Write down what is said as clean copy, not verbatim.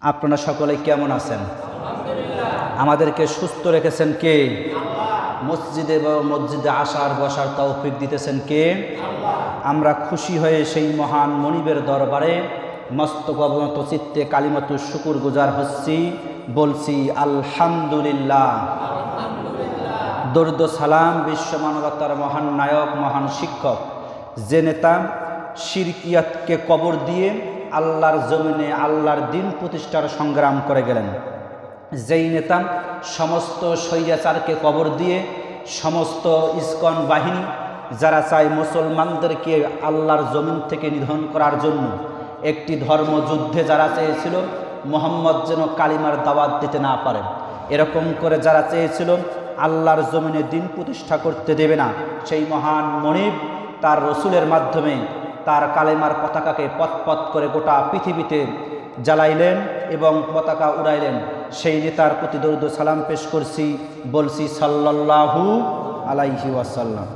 আপনারা সকলে কেমন আছেন? আমাদেরকে সুস্থ রেখেছেন কে? মসজিদে আসার বসার তৌফিক দিতেছেন কে? আমরা খুশি হয়ে সেই মহান মনিবের দরবারে মস্তক অবনত চিত্তে কালিমাতু শুকুর গুজার হচ্ছি, বলছি আলহামদুলিল্লাহ। দরুদ ও সালাম বিশ্ব মানবতার মহান নায়ক, মহান শিক্ষক, যে নেতা শিরকিয়াতকে কবর দিয়ে আল্লাহর জমিনে আল্লাহর দিন প্রতিষ্ঠার সংগ্রাম করে গেলেন, যেই নেতা সমস্ত স্বৈরাচারকে কবর দিয়ে সমস্ত ইসকন বাহিনী যারা চায় মুসলমানদেরকে আল্লাহর জমিন থেকে নিধন করার জন্য একটি ধর্মযুদ্ধে যারা চেয়েছিল মুহাম্মদ যেন কালিমার দাওয়াত দিতে না পারে, এরকম করে যারা চেয়েছিল আল্লাহর জমিনে দিন প্রতিষ্ঠা করতে দেবে না, সেই মহান মনিব তার রসুলের মাধ্যমে তার কালেমার পতাকাকে পথ করে গোটা পৃথিবীতে জ্বালাইলেন এবং পতাকা উড়াইলেন। সেই নেতার প্রতি দরুদ ও সালাম পেশ করছি, বলছি সাল্লাল্লাহু আলাইহি ওয়াসাল্লাম।